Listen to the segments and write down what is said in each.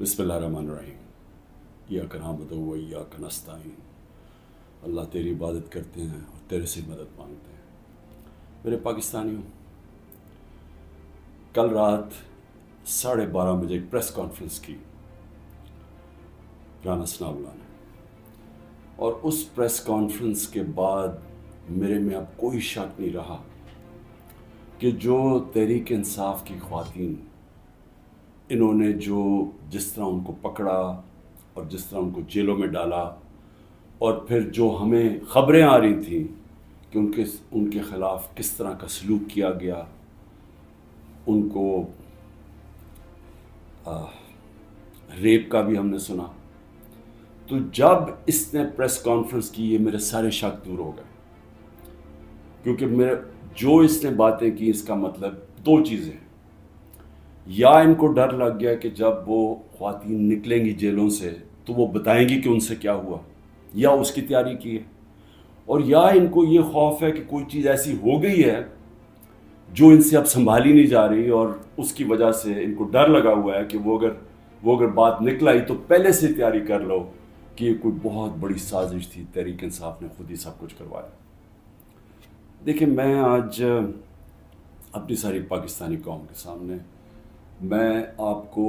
بسم اللہ الرحمن الرحیم۔ یا نعبد و ایاک نستعین۔ اللہ تیری عبادت کرتے ہیں اور تیرے سے مدد مانگتے ہیں۔ میرے پاکستانیوں، کل رات 12:30 بجے ایک پریس کانفرنس کی رانا ثناء اللہ نے، اور اس پریس کانفرنس کے بعد میرے میں اب کوئی شک نہیں رہا کہ جو تحریک انصاف کی خواتین، انہوں نے جس طرح ان کو پکڑا اور جس طرح ان کو جیلوں میں ڈالا، اور پھر جو ہمیں خبریں آ رہی تھیں کہ ان کے خلاف کس طرح کا سلوک کیا گیا، ان کو ریپ کا بھی ہم نے سنا، تو جب اس نے پریس کانفرنس کی یہ میرے سارے شک دور ہو گئے، کیونکہ اس نے باتیں کی، اس کا مطلب دو چیزیں ہیں۔ یا ان کو ڈر لگ گیا کہ جب وہ خواتین نکلیں گی جیلوں سے تو وہ بتائیں گی کہ ان سے کیا ہوا، یا اس کی تیاری کی ہے، اور یا ان کو یہ خوف ہے کہ کوئی چیز ایسی ہو گئی ہے جو ان سے اب سنبھالی نہیں جا رہی، اور اس کی وجہ سے ان کو ڈر لگا ہوا ہے کہ وہ اگر بات نکل آئی تو پہلے سے تیاری کر لو کہ یہ کوئی بہت بڑی سازش تھی، تحریک انصاف نے خود ہی سب کچھ کروایا۔ دیکھیں، میں آج اپنی ساری پاکستانی قوم کے سامنے میں آپ کو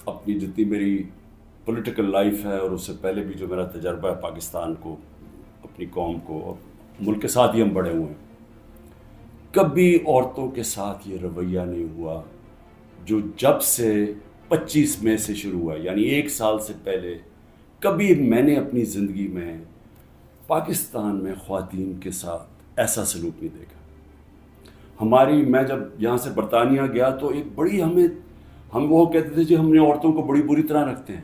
اپنی جتنی میری پولیٹیکل لائف ہے اور اس سے پہلے بھی جو میرا تجربہ ہے پاکستان کو، اپنی قوم کو اور ملک کے ساتھ ہی ہم بڑے ہوئے ہیں، کبھی عورتوں کے ساتھ یہ رویہ نہیں ہوا جو جب سے 25 مئی سے شروع ہوا، یعنی 1 سال سے پہلے کبھی میں نے اپنی زندگی میں پاکستان میں خواتین کے ساتھ ایسا سلوک نہیں دیکھا۔ میں جب یہاں سے برطانیہ گیا تو ایک بڑی ہم وہ کہتے تھے ہم نے عورتوں کو بڑی بری طرح رکھتے ہیں۔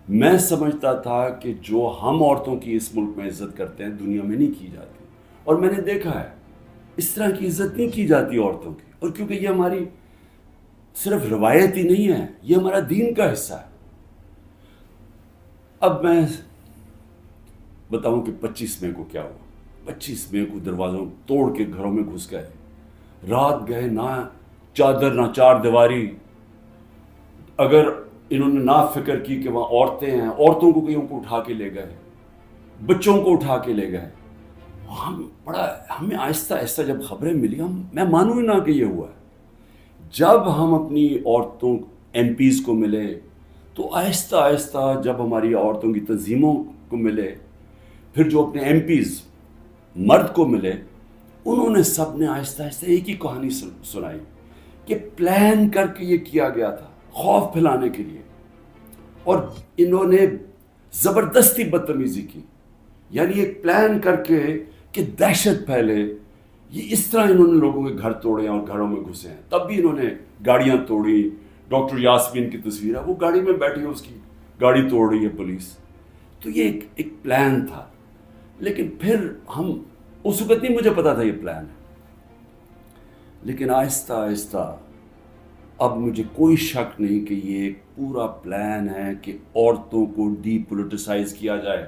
میں سمجھتا تھا کہ جو ہم عورتوں کی اس ملک میں عزت کرتے ہیں دنیا میں نہیں کی جاتی، اور میں نے دیکھا ہے اس طرح کی عزت نہیں کی جاتی عورتوں کی، اور کیونکہ یہ ہماری صرف روایت ہی نہیں ہے، یہ ہمارا دین کا حصہ ہے۔ اب میں بتاؤں کہ 25 مئی کو کیا ہوا۔ 25 مئی کو دروازوں توڑ کے گھروں میں گھس گئے، رات گئے، نہ چادر نہ چار دیواری۔ اگر انہوں نے نہ فکر کی کہ وہاں عورتیں ہیں، عورتوں کو کہیں کو اٹھا کے لے گئے، بچوں کو اٹھا کے لے گئے۔ ہمیں آہستہ آہستہ جب خبریں ملی، میں مانوں ہی نہ کہ یہ ہوا ہے۔ جب ہم اپنی عورتوں ایم پیز کو ملے تو آہستہ آہستہ جب ہماری عورتوں کی تنظیموں کو ملے، پھر جو اپنے ایم پیز مرد کو ملے، انہوں نے سب نے آہستہ آہستہ ایک ہی کہانی سنائی کہ پلان کر کے یہ کیا گیا تھا خوف پھیلانے کے لیے، اور انہوں نے زبردستی بدتمیزی کی، یعنی ایک پلان کر کے کہ دہشت پھیلے۔ یہ اس طرح انہوں نے لوگوں کے گھر توڑے اور گھروں میں گھسے ہیں۔ تب بھی انہوں نے گاڑیاں توڑی۔ ڈاکٹر یاسمین کی تصویر ہے، وہ گاڑی میں بیٹھی ہے، اس کی گاڑی توڑ رہی ہے پولیس۔ تو یہ ایک پلان تھا، لیکن پھر اس وقت نہیں مجھے پتا تھا یہ پلان ہے، لیکن آہستہ آہستہ اب مجھے کوئی شک نہیں کہ یہ ایک پورا پلان ہے کہ عورتوں کو ڈی پولیٹیسائز کیا جائے۔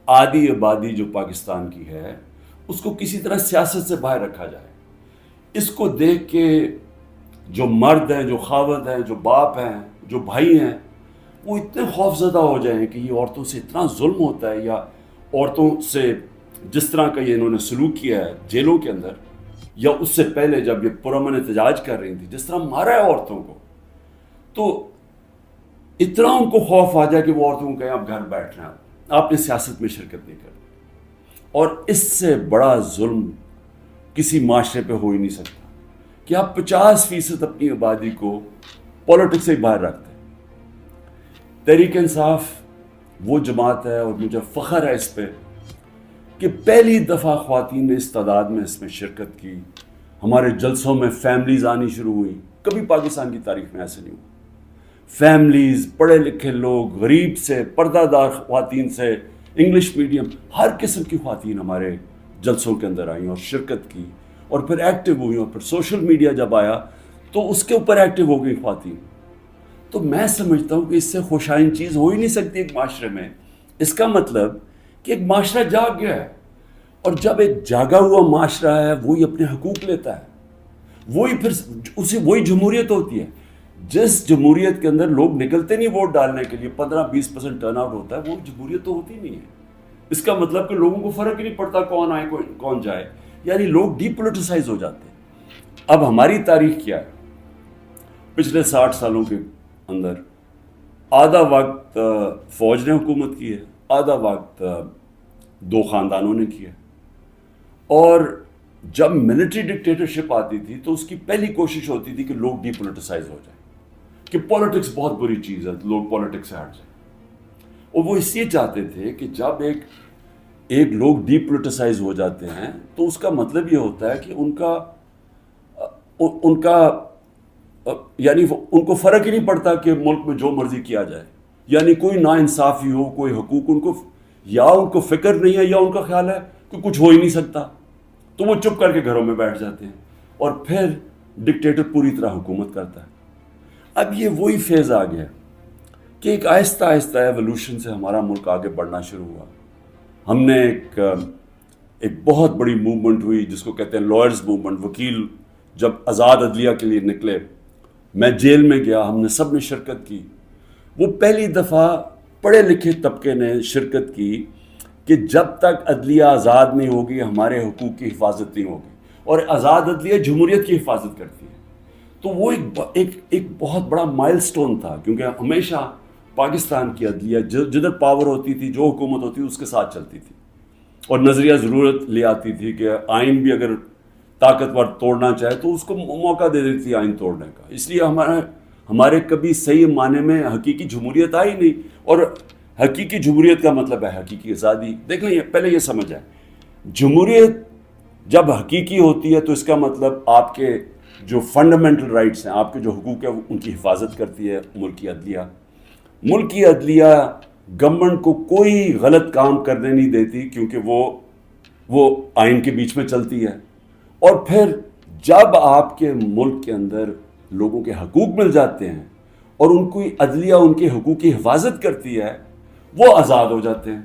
آدھی آبادی جو پاکستان کی ہے اس کو کسی طرح سیاست سے باہر رکھا جائے۔ اس کو دیکھ کے جو مرد ہیں، جو خاوند ہیں، جو باپ ہیں، جو بھائی ہیں، وہ اتنے خوف زدہ ہو جائیں کہ یہ عورتوں سے اتنا ظلم ہوتا ہے، یا عورتوں سے جس طرح کا یہ انہوں نے سلوک کیا ہے جیلوں کے اندر، یا اس سے پہلے جب یہ پرامن احتجاج کر رہی تھی جس طرح مارا ہے عورتوں کو، تو اتنا ان کو خوف آ جائے کہ وہ عورتوں کو کہیں آپ گھر بیٹھ رہے ہیں، آپ نے سیاست میں شرکت نہیں کرنی۔ اور اس سے بڑا ظلم کسی معاشرے پہ ہو ہی نہیں سکتا کہ آپ 50% اپنی آبادی کو پولیٹکس سے باہر رکھتے ہیں۔ تحریک انصاف وہ جماعت ہے، اور مجھے فخر ہے اس پہ کہ پہلی دفعہ خواتین نے اس تعداد میں اس میں شرکت کی۔ ہمارے جلسوں میں فیملیز آنی شروع ہوئی، کبھی پاکستان کی تاریخ میں ایسے نہیں ہوا۔ فیملیز، پڑھے لکھے لوگ، غریب سے، پردہ دار خواتین سے، انگلش میڈیم، ہر قسم کی خواتین ہمارے جلسوں کے اندر آئیں اور شرکت کی، اور پھر ایکٹیو ہوئی، اور پھر سوشل میڈیا جب آیا تو اس کے اوپر ایکٹیو ہو گئی خواتین۔ تو میں سمجھتا ہوں کہ اس سے خوشائن چیز ہو ہی نہیں سکتی ایک معاشرے میں۔ اس کا مطلب کہ ایک معاشرہ جاگ گیا ہے، اور جب ایک جاگا ہوا معاشرہ ہے وہی اپنے حقوق لیتا ہے، وہی جمہوریت ہوتی ہے۔ جس جمہوریت کے اندر لوگ نکلتے نہیں ووٹ ڈالنے کے لیے، 15-20% ٹرن آؤٹ ہوتا ہے، وہ جمہوریت تو ہوتی نہیں ہے. اس کا مطلب کہ لوگوں کو فرق ہی نہیں پڑتا کون آئے کون جائے، یعنی لوگ ڈی پولیٹیسائز ہو جاتے ہیں. اب ہماری تاریخ کیا ہے؟ پچھلے 60 سالوں کے اندر آدھا وقت فوج نے حکومت کی ہے، آدھا وقت 2 خاندانوں نے کیا. اور جب ملٹری ڈکٹیٹرشپ آتی تھی تو اس کی پہلی کوشش ہوتی تھی کہ لوگ ڈی پولیٹیسائز ہو جائیں، کہ پولیٹکس بہت بری چیز ہے، لوگ پولیٹکس سے ہٹ جائیں. اور وہ اس لیے چاہتے تھے کہ جب ایک لوگ ڈی پولیٹیسائز ہو جاتے ہیں تو اس کا مطلب یہ ہوتا ہے کہ ان کا یعنی ان کو فرق ہی نہیں پڑتا کہ ملک میں جو مرضی کیا جائے، یعنی کوئی ناانصافی ہو، کوئی حقوق ان کو فکر نہیں ہے، یا ان کا خیال ہے کہ کچھ ہو ہی نہیں سکتا، تو وہ چپ کر کے گھروں میں بیٹھ جاتے ہیں اور پھر ڈکٹیٹر پوری طرح حکومت کرتا ہے. اب یہ وہی فیز آ گیا کہ ایک آہستہ آہستہ ایوولوشن سے ہمارا ملک آگے بڑھنا شروع ہوا. ہم نے ایک بہت بڑی موومنٹ ہوئی جس کو کہتے ہیں لائرز موومنٹ. وکیل جب آزاد عدلیہ کے لیے نکلے، میں جیل میں گیا، ہم نے سب نے شرکت کی. وہ پہلی دفعہ پڑھے لکھے طبقے نے شرکت کی کہ جب تک عدلیہ آزاد نہیں ہوگی ہمارے حقوق کی حفاظت نہیں ہوگی، اور آزاد عدلیہ جمہوریت کی حفاظت کرتی ہے. تو وہ ایک بہت بڑا مائل سٹون تھا، کیونکہ ہمیشہ پاکستان کی عدلیہ جدھر پاور ہوتی تھی، جو حکومت ہوتی تھی اس کے ساتھ چلتی تھی، اور نظریہ ضرورت لے آتی تھی کہ آئین بھی اگر طاقتور توڑنا چاہے تو اس کو موقع دے دیتی تھی آئین توڑنے کا. اس لیے ہمارے کبھی صحیح معنی میں حقیقی جمہوریت آئی نہیں. اور حقیقی جمہوریت کا مطلب ہے حقیقی آزادی. دیکھ لیں، پہلے یہ سمجھ آئے، جمہوریت جب حقیقی ہوتی ہے تو اس کا مطلب آپ کے جو فنڈامنٹل رائٹس ہیں، آپ کے جو حقوق ہیں، ان کی حفاظت کرتی ہے ملکی عدلیہ. ملکی عدلیہ گورنمنٹ کو کوئی غلط کام کرنے نہیں دیتی، کیونکہ وہ آئین کے بیچ میں چلتی ہے. اور پھر جب آپ کے ملک کے اندر لوگوں کے حقوق مل جاتے ہیں اور ان کی عدلیہ ان کے حقوق کی حفاظت کرتی ہے، وہ آزاد ہو جاتے ہیں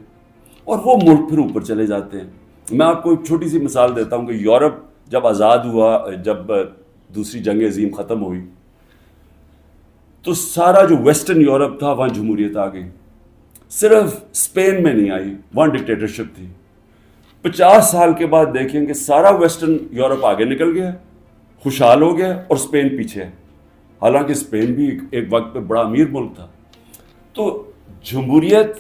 اور وہ ملک پھر اوپر چلے جاتے ہیں. میں آپ کو ایک چھوٹی سی مثال دیتا ہوں کہ یورپ جب آزاد ہوا، جب دوسری جنگ عظیم ختم ہوئی، تو سارا جو ویسٹرن یورپ تھا وہاں جمہوریت آ گئی. صرف اسپین میں نہیں آئی، وہاں ڈکٹیٹرشپ تھی. 50 سال کے بعد دیکھیں کہ سارا ویسٹرن یورپ آگے نکل گیا، خوشحال ہو گیا، اور اسپین پیچھے ہے. حالانکہ اسپین بھی ایک وقت پہ بڑا امیر ملک تھا. تو جمہوریت،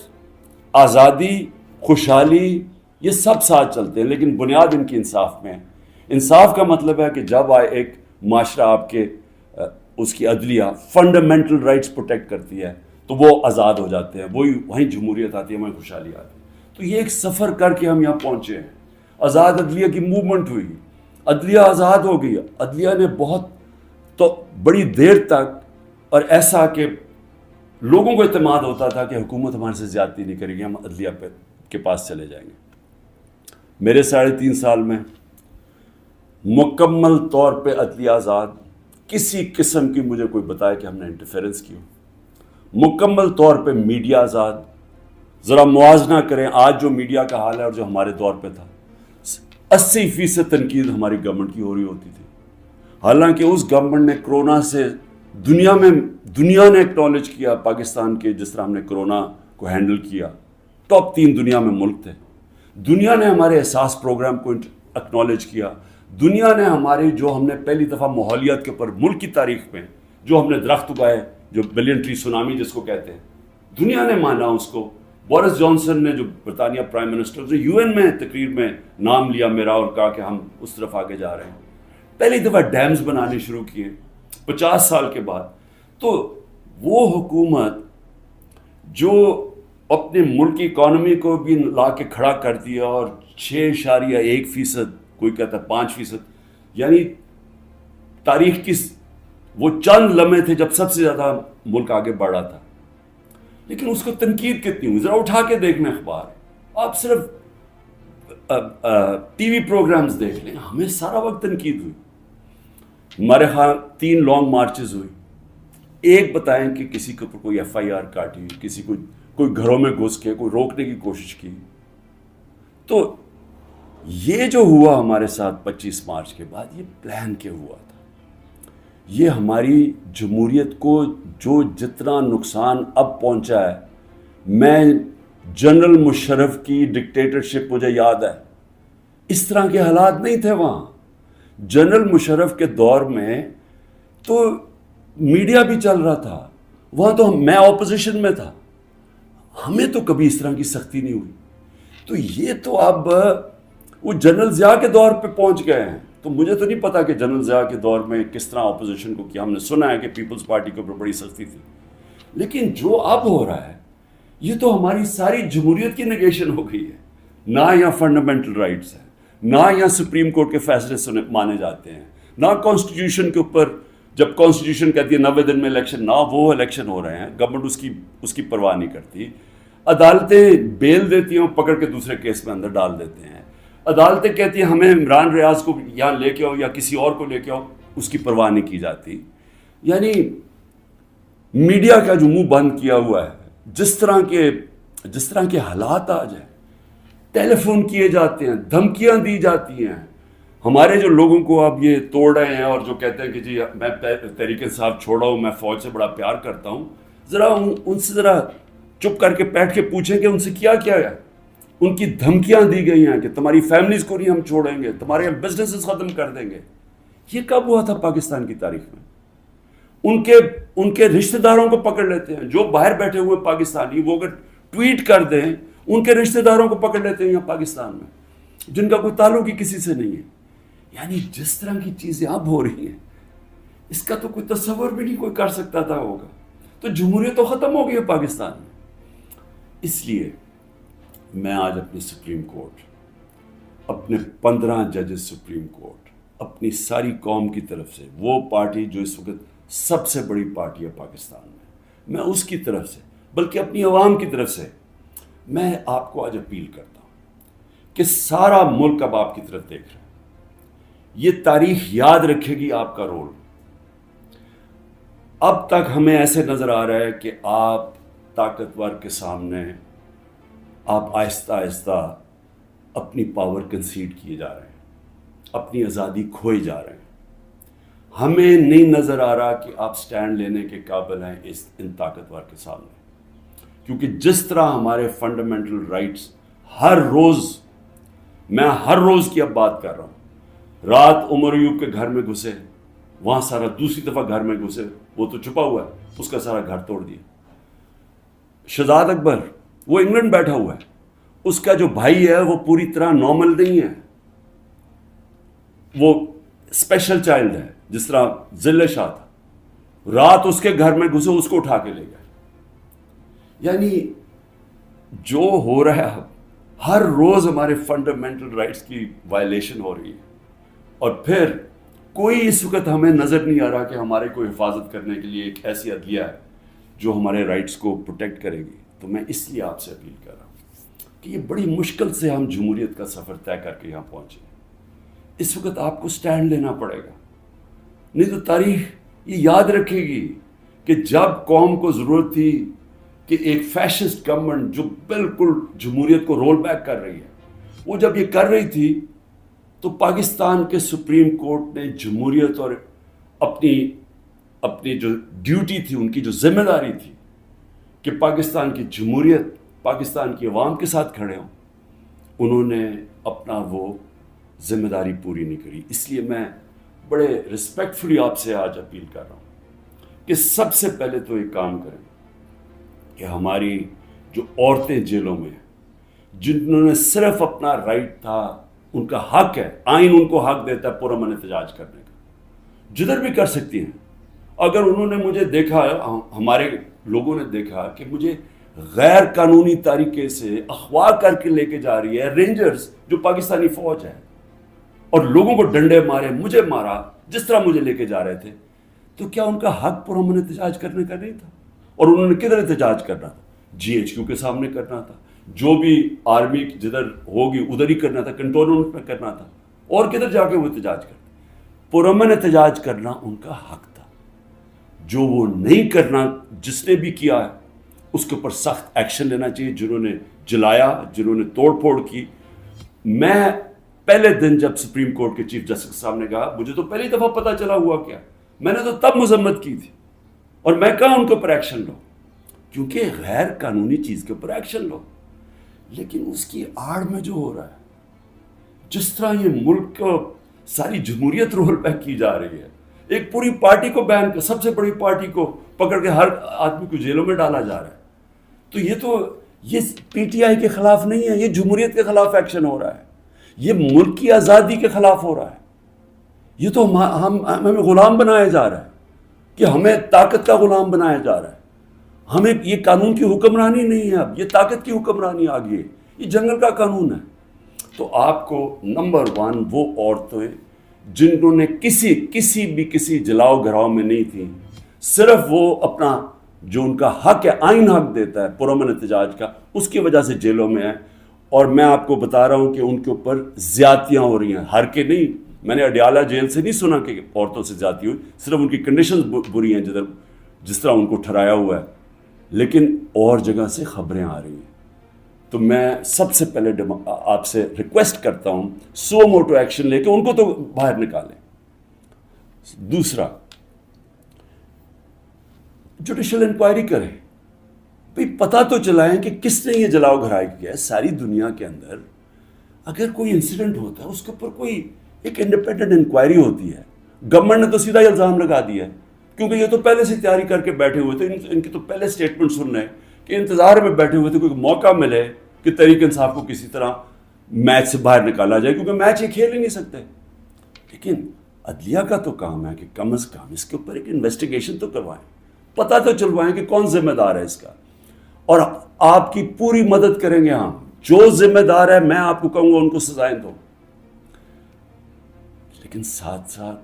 آزادی، خوشحالی، یہ سب ساتھ چلتے ہیں، لیکن بنیاد ان کی انصاف میں ہے. انصاف کا مطلب ہے کہ جب ایک معاشرہ آپ کے اس کی عدلیہ فنڈامنٹل رائٹس پروٹیکٹ کرتی ہے تو وہ آزاد ہو جاتے ہیں، وہیں جمہوریت آتی ہے، وہیں خوشحالی آتی ہے. تو یہ ایک سفر کر کے ہم یہاں پہنچے ہیں. آزاد عدلیہ کی موومنٹ ہوئی، عدلیہ آزاد ہو گئی. عدلیہ نے بہت تو بڑی دیر تک، اور ایسا کہ لوگوں کو اعتماد ہوتا تھا کہ حکومت ہمارے سے زیادتی نہیں کرے گی، ہم عدلیہ کے پاس چلے جائیں گے. میرے 3.5 سال میں مکمل طور پہ عدلیہ آزاد، کسی قسم کی مجھے کوئی بتائے کہ ہم نے انٹرفیرنس کی ہو. مکمل طور پہ میڈیا آزاد. ذرا موازنہ کریں آج جو میڈیا کا حال ہے اور جو ہمارے دور پہ تھا. 80% تنقید ہماری گورنمنٹ کی ہو رہی ہوتی تھی، حالانکہ اس گورنمنٹ نے کرونا سے دنیا نے ایکنالج کیا پاکستان کے، جس طرح ہم نے کرونا کو ہینڈل کیا. ٹاپ 3 دنیا میں ملک تھے. دنیا نے ہمارے احساس پروگرام کو ایکنالج کیا. دنیا نے ہمارے جو ہم نے پہلی دفعہ ماحولیات کے اوپر ملک کی تاریخ میں جو ہم نے درخت اگائے، جو بلین ٹری سونامی جس کو کہتے ہیں، دنیا نے مانا اس کو. بورس جانسن نے، جو برطانیہ پرائم منسٹر، نے UN میں تقریر میں نام لیا میرا اور کہا کہ ہم اس طرف آگے جا رہے ہیں. پہلی دفعہ ڈیمز بنانے شروع کیے 50 سال کے بعد. تو وہ حکومت جو اپنے ملک کی اکانومی کو بھی لا کے کھڑا کر دیا، اور 6.1%، کوئی کہتا ہے 5%، یعنی تاریخ کی وہ چند لمحے تھے جب سب سے زیادہ ملک آگے بڑھا تھا. لیکن اس کو تنقید کتنی ہوئی؟ ذرا اٹھا کے دیکھنا اخبار، آپ صرف ٹی وی پروگرامز دیکھ لیں، ہمیں سارا وقت تنقید ہوئی. ہمارے ہاں 3 لانگ مارچز ہوئی. ایک بتائیں کہ کسی کے اوپر کوئی FIR کاٹی، کسی کو کوئی گھروں میں گھس کے کوئی روکنے کی کوشش کی. تو یہ جو ہوا ہمارے ساتھ 25 مارچ کے بعد، یہ پلان کے ہوا تھا. یہ ہماری جمہوریت کو جو جتنا نقصان اب پہنچا ہے، میں جنرل مشرف کی ڈکٹیٹرشپ مجھے یاد ہے، اس طرح کے حالات نہیں تھے وہاں. جنرل مشرف کے دور میں تو میڈیا بھی چل رہا تھا، وہاں تو میں اپوزیشن میں تھا، ہمیں تو کبھی اس طرح کی سختی نہیں ہوئی. تو یہ تو اب وہ جنرل ضیاء کے دور پہ پہنچ گئے ہیں. تو مجھے تو نہیں پتا کہ جنرل ضیاء کے دور میں کس طرح اپوزیشن کو کیا. ہم نے سنا ہے کہ پیپلز پارٹی کے اوپر بڑی سختی تھی، لیکن جو اب ہو رہا ہے یہ تو ہماری ساری جمہوریت کی نگیشن ہو گئی ہے. نہ یہاں فنڈامنٹل رائٹس ہیں، نہ یہاں سپریم کورٹ کے فیصلے مانے جاتے ہیں، نہ کانسٹیٹیوشن کے اوپر جب کانسٹیٹیوشن کہتی ہے 90 دن میں الیکشن، نہ وہ الیکشن ہو رہے ہیں. گورنمنٹ اس کی پرواہ نہیں کرتی. عدالتیں بیل دیتی ہیں، پکڑ کے دوسرے کیس میں اندر ڈال دیتے ہیں. عدالتیں کہتی ہیں ہمیں عمران ریاض کو یہاں لے کے آؤ یا کسی اور کو لے کے آؤ، اس کی پرواہ نہیں کی جاتی. یعنی میڈیا کا جو منہ بند کیا ہوا ہے، جس طرح کے حالات آج ہیں، ٹیلی فون کیے جاتے ہیں، دھمکیاں دی جاتی ہیں. ہمارے جو لوگوں کو اب یہ توڑ رہے ہیں اور جو کہتے ہیں کہ جی میں تحریک انصاف چھوڑا ہوں، میں فوج سے بڑا پیار کرتا ہوں، ذرا ان سے ذرا چپ کر کے بیٹھ کے پوچھیں کہ ان سے کیا کیا ہے. ان کی دھمکیاں دی گئی ہیں کہ تمہاری فیملیز کو نہیں ہم چھوڑیں گے، تمہارے بزنسز ختم کر دیں گے. یہ کب ہوا تھا پاکستان کی تاریخ میں؟ ان کے رشتہ داروں کو پکڑ لیتے ہیں، جو باہر بیٹھے ہوئے پاکستانی، وہ اگر ٹویٹ کر دیں ان کے رشتہ داروں کو پکڑ لیتے ہیں یہاں پاکستان میں، جن کا کوئی تعلق ہی کسی سے نہیں ہے. یعنی جس طرح کی چیزیں اب ہو رہی ہیں اس کا تو کوئی تصور بھی نہیں کوئی کر سکتا تھا ہوگا. تو جمہوریت تو ختم ہو گئی ہے پاکستان میں. اس لیے میں آج اپنی سپریم کورٹ، اپنے 15 ججز سپریم کورٹ، اپنی ساری قوم کی طرف سے، وہ پارٹی جو اس وقت سب سے بڑی پارٹی ہے پاکستان میں اس کی طرف سے، بلکہ اپنی عوام کی طرف سے میں آپ کو آج اپیل کرتا ہوں کہ سارا ملک اب آپ کی طرف دیکھ رہا ہے. یہ تاریخ یاد رکھے گی آپ کا رول. اب تک ہمیں ایسے نظر آ رہا ہے کہ آپ طاقتور کے سامنے آپ آہستہ آہستہ اپنی پاور کنسیڈ کیے جا رہے ہیں، اپنی آزادی کھوئے جا رہے ہیں. ہمیں نہیں نظر آ رہا کہ آپ سٹینڈ لینے کے قابل ہیں ان طاقتور کے سامنے. کیونکہ جس طرح ہمارے فنڈامنٹل رائٹس ہر روز کی اب بات کر رہا ہوں، رات عمر ایوب کے گھر میں گھسے، وہاں سارا دوسری دفعہ گھر میں گھسے، وہ تو چھپا ہوا ہے، اس کا سارا گھر توڑ دیا. شہزاد اکبر وہ انگلینڈ بیٹھا ہوا ہے، اس کا جو بھائی ہے وہ پوری طرح نارمل نہیں ہے، وہ اسپیشل چائلڈ ہے، جس طرح ذل شاہ تھا. رات اس کے گھر میں گھسے، اس کو اٹھا کے لے گئے. یعنی جو ہو رہا ہے ہر روز ہمارے فنڈامنٹل رائٹس کی وائلیشن ہو رہی ہے، اور پھر کوئی اس وقت ہمیں نظر نہیں آ رہا کہ ہمارے کو حفاظت کرنے کے لیے ایک ایسی عدلیہ ہے جو ہمارے رائٹس کو پروٹیکٹ کرے گی. تو میں اس لیے آپ سے اپیل کر رہا ہوں کہ یہ بڑی مشکل سے ہم جمہوریت کا سفر طے کر کے یہاں پہنچے. اس وقت آپ کو سٹینڈ لینا پڑے گا، نہیں تو تاریخ یہ یاد رکھے گی کہ جب قوم کو ضرورت تھی کہ ایک فیشسٹ گورنمنٹ جو بالکل جمہوریت کو رول بیک کر رہی ہے، وہ جب یہ کر رہی تھی تو پاکستان کے سپریم کورٹ نے جمہوریت اور اپنی جو ڈیوٹی تھی، ان کی جو ذمہ داری تھی کہ پاکستان کی جمہوریت پاکستان کی عوام کے ساتھ کھڑے ہوں، انہوں نے اپنا وہ ذمہ داری پوری نہیں کری. اس لیے میں بڑے رسپیکٹفلی آپ سے آج اپیل کر رہا ہوں کہ سب سے پہلے تو ایک کام کریں کہ ہماری جو عورتیں جیلوں میں ہیں، جنہوں نے صرف اپنا رائٹ تھا، ان کا حق ہے، آئین ان کو حق دیتا ہے پرامن احتجاج کرنے کا، جدھر بھی کر سکتی ہیں. اگر انہوں نے مجھے دیکھا، ہمارے لوگوں نے دیکھا کہ مجھے غیر قانونی طریقے سے اغوا کر کے لے کے جا رہی ہے رینجرز جو پاکستانی فوج ہے، اور لوگوں کو ڈنڈے مارے، مجھے مارا جس طرح مجھے لے کے جا رہے تھے، تو کیا ان کا حق پرامن احتجاج کرنے کا نہیں تھا؟ اور انہوں نے کدھر احتجاج کرنا تھا؟ GHQ کے سامنے کرنا تھا، جو بھی آرمی جدھر ہوگی ادھر ہی کرنا تھا، کنٹونمنٹ میں کرنا تھا، اور کدھر جا کے وہ احتجاج کرتے. پرامن احتجاج کرنا ان کا حق تھا. جو وہ نہیں کرنا، جس نے بھی کیا ہے اس کے اوپر سخت ایکشن لینا چاہیے. جنہوں نے جلایا، جنہوں نے توڑ پھوڑ کی. میں پہلے دن جب سپریم کورٹ کے چیف جسٹس صاحب نے کہا، مجھے تو پہلی دفعہ پتہ چلا ہوا کیا، میں نے تو تب مذمت کی تھی، اور میں کہا ان کے اوپر ایکشن لو، کیونکہ غیر قانونی چیز کے اوپر ایکشن لو. لیکن اس کی آڑ میں جو ہو رہا ہے، جس طرح یہ ملک کو ساری جمہوریت رول بیک کی جا رہی ہے، ایک پوری پارٹی کو بین کر، سب سے بڑی پارٹی کو پکڑ کے ہر آدمی کو جیلوں میں ڈالا جا رہا ہے. تو یہ پی ٹی آئی کے خلاف نہیں ہے، یہ جمہوریت کے خلاف ایکشن ہو رہا ہے، یہ ملک کی آزادی کے خلاف ہو رہا ہے. یہ تو ہمیں غلام بنایا جا رہا ہے، کہ ہمیں طاقت کا غلام بنایا جا رہا ہے. ہمیں یہ قانون کی حکمرانی نہیں ہے، اب یہ طاقت کی حکمرانی آ گئی ہے، یہ جنگل کا قانون ہے. تو آپ کو نمبر 1 وہ عورتیں جنہوں نے کسی جلاؤ گھراؤ میں نہیں تھیں، صرف وہ اپنا جو ان کا حق ہے، آئین حق دیتا ہے پرامن احتجاج کا، اس کی وجہ سے جیلوں میں ہیں. اور میں آپ کو بتا رہا ہوں کہ ان کے اوپر زیادتیاں ہو رہی ہیں. ہر کے نہیں، میں نے اڈیالہ جیل سے نہیں سنا کہ عورتوں سے زیادتی ہوئی، صرف ان کی کنڈیشنز بری ہیں جس طرح ان کو ٹھہرایا ہوا ہے، لیکن اور جگہ سے خبریں آ رہی ہیں. تو میں سب سے پہلے آپ سے ریکویسٹ کرتا ہوں، سو موٹو ایکشن لے کے ان کو تو باہر نکالیں. دوسرا، جوڈیشل انکوائری کریں. بھئی پتہ تو چلائیں کہ کس نے یہ جلاؤ گھرائی کیا ہے. ساری دنیا کے اندر اگر کوئی انسیڈنٹ ہوتا ہے، اس کے اوپر کوئی ایک انڈیپینڈنٹ انکوائری ہوتی ہے. گورنمنٹ نے تو سیدھا الزام لگا دیا ہے، کیونکہ یہ تو پہلے سے تیاری کر کے بیٹھے ہوئے تھے. ان کی تو پہلے سٹیٹمنٹ سن رہے ہیں کہ انتظار میں بیٹھے ہوئے تھے کوئی موقع ملے کہ تحریک انصاف کو کسی طرح میچ سے باہر نکالا جائے، کیونکہ میچ یہ کھیل ہی نہیں سکتے. لیکن عدلیہ کا تو کام ہے کہ کم از کم اس کے اوپر ایک انویسٹیگیشن تو کروائیں، پتہ تو چلوائیں کہ کون ذمہ دار ہے اس کا. اور آپ کی پوری مدد کریں گے ہم. جو ذمہ دار ہے میں آپ کو کہوں گا ان کو سزائیں دو. لیکن ساتھ ساتھ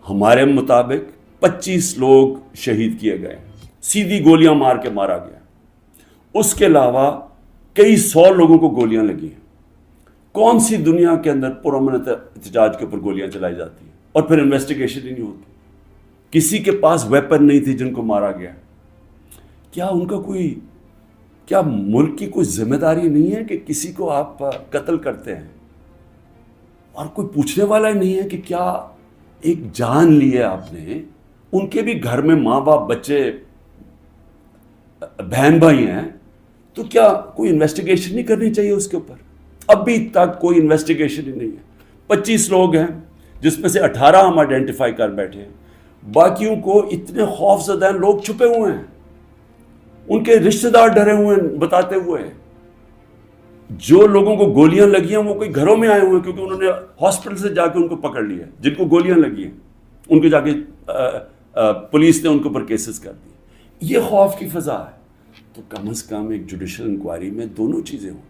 ہمارے مطابق 25 لوگ شہید کیے گئے، سیدھی گولیاں مار کے مارا گیا. اس کے علاوہ کئی 100 لوگوں کو گولیاں لگی ہیں. کون سی دنیا کے اندر پرامن احتجاج کے اوپر گولیاں چلائی جاتی ہیں اور پھر انویسٹیگیشن ہی نہیں ہوتی؟ کسی کے پاس ویپن نہیں تھی جن کو مارا گیا. کیا ان کا کیا ملک کی کوئی ذمہ داری نہیں ہے کہ کسی کو آپ قتل کرتے ہیں اور کوئی پوچھنے والا ہی نہیں ہے کہ کیا ایک جان لی ہے آپ نے؟ ان کے بھی گھر میں ماں باپ، بچے، بہن بھائی ہیں، تو کیا کوئی انویسٹیگیشن نہیں کرنی چاہیے اس کے اوپر؟ ابھی تک کوئی انویسٹیگیشن ہی نہیں ہے. 25 لوگ ہیں جس میں سے 18 ہم آئیڈینٹیفائی کر بیٹھے ہیں، باقیوں کو اتنے خوف زدہ ہیں، لوگ چھپے ہوئے ہیں، ان کے رشتہ دار ڈرے ہوئے ہیں بتاتے ہوئے. جو لوگوں کو گولیاں لگی ہیں وہ کوئی گھروں میں آئے ہوئے ہیں، کیونکہ انہوں نے ہاسپٹل سے جا کے ان کو پکڑ لیا. جن کو گولیاں لگی ہیں ان کو جا کے پولیس نے ان کے اوپر کیسز کر دی. یہ خوف کی فضا ہے. تو کم از کم ایک جوڈیشل انکوائری میں دونوں چیزیں ہوں.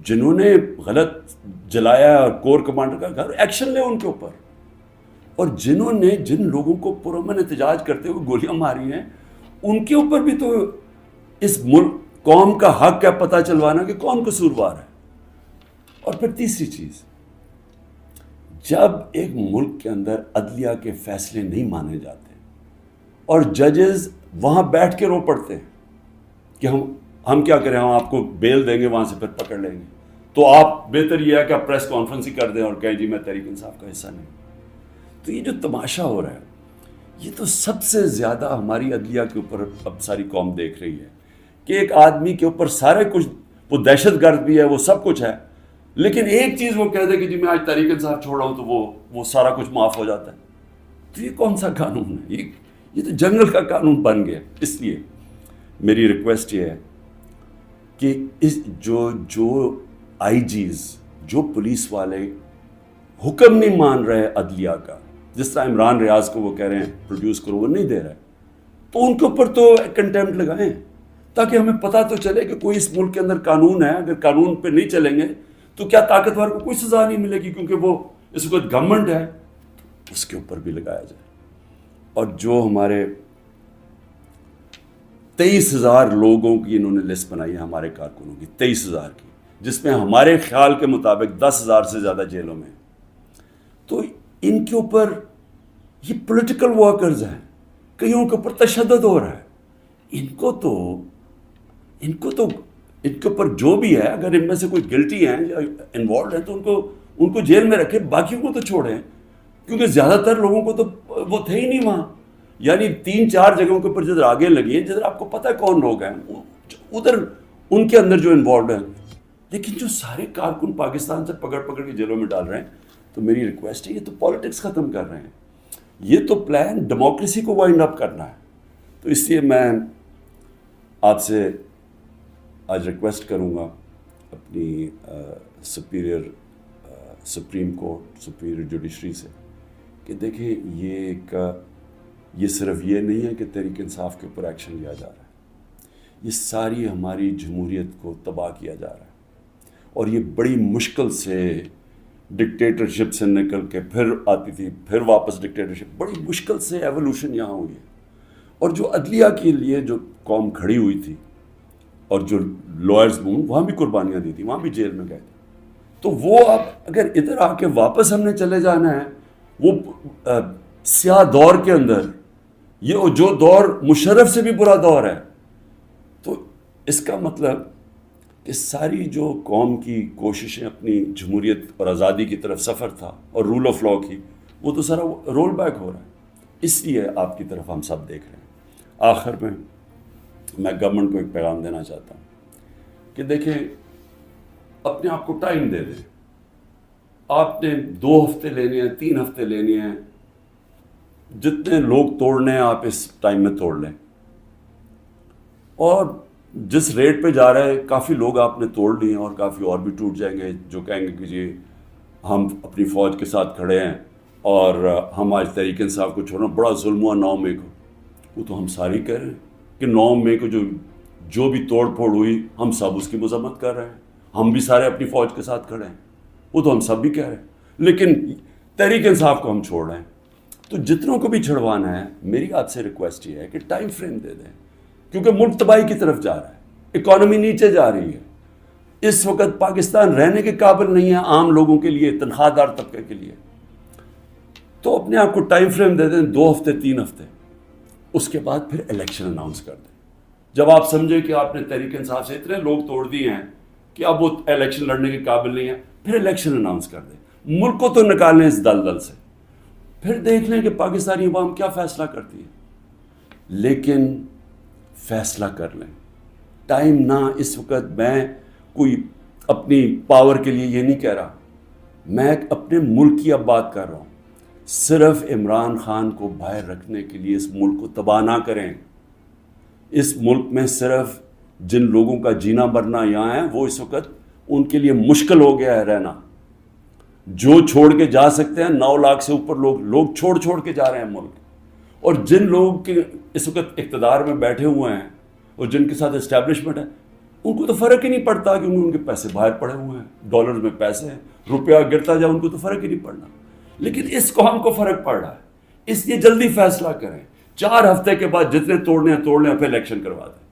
جنہوں نے غلط جلایا اور کور کمانڈر کا گھر، ایکشن لے ان کے اوپر. اور جن لوگوں کو پرامن احتجاج کرتے ہوئے گولیاں ماری ہیں، ان کے اوپر بھی تو اس ملک قوم کا حق ہے پتہ چلوانا کہ کون قصوروار ہے. اور پھر تیسری چیز، جب ایک ملک کے اندر عدلیہ کے فیصلے نہیں مانے جاتے اور ججز وہاں بیٹھ کے رو پڑتے ہیں کہ ہم کیا کریں، ہم آپ کو بیل دیں گے، وہاں سے پھر پکڑ لیں گے، تو آپ بہتر یہ ہے کہ آپ پریس کانفرنس ہی کر دیں اور کہیں جی میں تحریک انصاف کا حصہ نہیں. تو یہ جو تماشا ہو رہا ہے، یہ تو سب سے زیادہ ہماری عدلیہ کے اوپر اب ساری قوم دیکھ رہی ہے کہ ایک آدمی کے اوپر سارے کچھ، وہ دہشت گرد بھی ہے، وہ سب کچھ ہے، لیکن ایک چیز وہ کہہ دے کہ جی میں آج تحریک انصاف چھوڑ رہا ہوں تو وہ سارا کچھ معاف ہو جاتا ہے. تو یہ کون سا قانون ہے؟ یہ تو جنگل کا قانون بن گیا. اس لیے میری ریکویسٹ یہ ہے کہ جو آئی جیز، جو پولیس والے حکم نہیں مان رہے عدلیہ کا، جس طرح عمران ریاض کو وہ کہہ رہے ہیں پروڈیوس کرو، وہ نہیں دے رہے، تو ان کے اوپر تو کنٹیمپٹ لگائیں تاکہ ہمیں پتہ تو چلے کہ کوئی اس ملک کے اندر قانون ہے. اگر قانون پہ نہیں چلیں گے تو کیا طاقتور کو کوئی سزا نہیں ملے گی، کیونکہ وہ اس وقت گورنمنٹ ہے. تو اس کے اوپر بھی لگایا جائے. اور جو ہمارے 23,000 لوگوں کی انہوں نے لسٹ بنائی ہے ہمارے کارکنوں کی، 23,000 کی، جس میں ہمارے خیال کے مطابق 10,000 سے زیادہ جیلوں میں. تو ان کے اوپر یہ پولیٹیکل ورکرز ہیں، کئیوں کے اوپر تشدد ہو رہا ہے. ان کے اوپر جو بھی ہے، اگر ان میں سے کوئی گلٹی ہیں یا انوالوڈ ہیں تو ان کو جیل میں رکھیں، باقیوں کو تو چھوڑیں. کیونکہ زیادہ تر لوگوں کو تو وہ تھے ہی نہیں وہاں. یعنی 3-4 جگہوں کے اوپر جدھر آگے لگی ہیں، جدھر آپ کو پتہ ہے کون لوگ ہیں ادھر ان کے اندر جو انوالوڈ ہیں. لیکن جو سارے کارکن پاکستان سے پکڑ کے جیلوں میں ڈال رہے ہیں، تو میری ریکویسٹ ہے یہ تو پالیٹکس ختم کر رہے ہیں، یہ تو پلان ڈیموکریسی کو وائنڈ اپ کرنا ہے. تو اس لیے میں آپ سے آج ریکویسٹ کروں گا اپنی سپریم کورٹ، سپیریئر جوڈیشری سے، کہ دیکھیں یہ صرف یہ نہیں ہے کہ تحریک انصاف کے اوپر ایکشن لیا جا رہا ہے، یہ ساری ہماری جمہوریت کو تباہ کیا جا رہا ہے. اور یہ بڑی مشکل سے ڈکٹیٹرشپ سے نکل کے پھر آتی تھی، پھر واپس ڈکٹیٹرشپ، بڑی مشکل سے ایولیوشن یہاں ہوئی ہے. اور جو عدلیہ کے لیے جو قوم کھڑی ہوئی تھی اور جو لائرز وہاں بھی قربانیاں دی تھی، وہاں بھی جیل میں گئے تھے. تو وہ اب اگر ادھر آ کے واپس ہم نے چلے جانا ہے وہ سیاہ دور کے اندر، یہ جو دور مشرف سے بھی برا دور ہے، تو اس کا مطلب کہ ساری جو قوم کی کوششیں اپنی جمہوریت اور آزادی کی طرف سفر تھا اور رول آف لاء کی، وہ تو سارا رول بیک ہو رہا ہے. اس لیے آپ کی طرف ہم سب دیکھ رہے ہیں. آخر میں گورنمنٹ کو ایک پیغام دینا چاہتا ہوں کہ دیکھیں، اپنے آپ کو ٹائم دے دیں. آپ نے 2 ہفتے لینے ہیں، 3 ہفتے لینے ہیں، جتنے لوگ توڑنے ہیں آپ اس ٹائم میں توڑ لیں. اور جس ریٹ پہ جا رہے ہیں کافی لوگ آپ نے توڑ لیے ہیں، اور کافی اور بھی ٹوٹ جائیں گے جو کہیں گے کہ جی ہم اپنی فوج کے ساتھ کھڑے ہیں اور ہم آج تحریک انصاف کو چھوڑنا، بڑا ظلم ہوا 9 مئی کو. وہ تو ہم ساری کہہ رہے ہیں کہ 9 مئی کو جو بھی توڑ پھوڑ ہوئی ہم سب اس کی مذمت کر رہے ہیں، ہم بھی سارے اپنی فوج کے ساتھ کھڑے ہیں. وہ تو ہم سب بھی کہہ رہے ہیں، لیکن تحریک انصاف کو ہم چھوڑ رہے ہیں. تو جتنوں کو بھی چھڑوانا ہے، میری آپ سے ریکویسٹ یہ ہے کہ ٹائم فریم دے دیں، کیونکہ ملک تباہی کی طرف جا رہا ہے، اکانومی نیچے جا رہی ہے. اس وقت پاکستان رہنے کے قابل نہیں ہے عام لوگوں کے لیے، تنخواہ دار طبقے کے لیے. تو اپنے آپ کو ٹائم فریم دے دیں، 2 ہفتے 3 ہفتے، اس کے بعد پھر الیکشن اناؤنس کر دیں. جب آپ سمجھیں کہ آپ نے تحریک انصاف سے اتنے لوگ توڑ دیے ہیں کہ اب وہ الیکشن لڑنے کے قابل نہیں ہے، پھر الیکشن اناؤنس کر دیں. ملک کو تو نکالیں اس دلدل سے، پھر دیکھ لیں کہ پاکستانی عوام کیا فیصلہ کرتی ہے. لیکن فیصلہ کر لیں، ٹائم نہ اس وقت. میں کوئی اپنی پاور کے لیے یہ نہیں کہہ رہا، میں اپنے ملک کی اب بات کر رہا ہوں. صرف عمران خان کو باہر رکھنے کے لیے اس ملک کو تباہ نہ کریں. اس ملک میں صرف جن لوگوں کا جینا مرنا یہاں ہے، وہ اس وقت ان کے لیے مشکل ہو گیا ہے رہنا. جو چھوڑ کے جا سکتے ہیں، 9 لاکھ سے اوپر لوگ چھوڑ کے جا رہے ہیں ملک. اور جن لوگ کے اس وقت اقتدار میں بیٹھے ہوئے ہیں اور جن کے ساتھ اسٹیبلشمنٹ ہے، ان کو تو فرق ہی نہیں پڑتا کہ ان کے پیسے باہر پڑے ہوئے ہیں، ڈالرز میں پیسے ہیں، روپیہ گرتا جائے ان کو تو فرق ہی نہیں پڑنا. لیکن اس قوم کو فرق پڑ رہا ہے. اس لیے جلدی فیصلہ کریں، 4 ہفتے کے بعد جتنے توڑنے ہیں توڑ لیں، پھر الیکشن کروا دیں.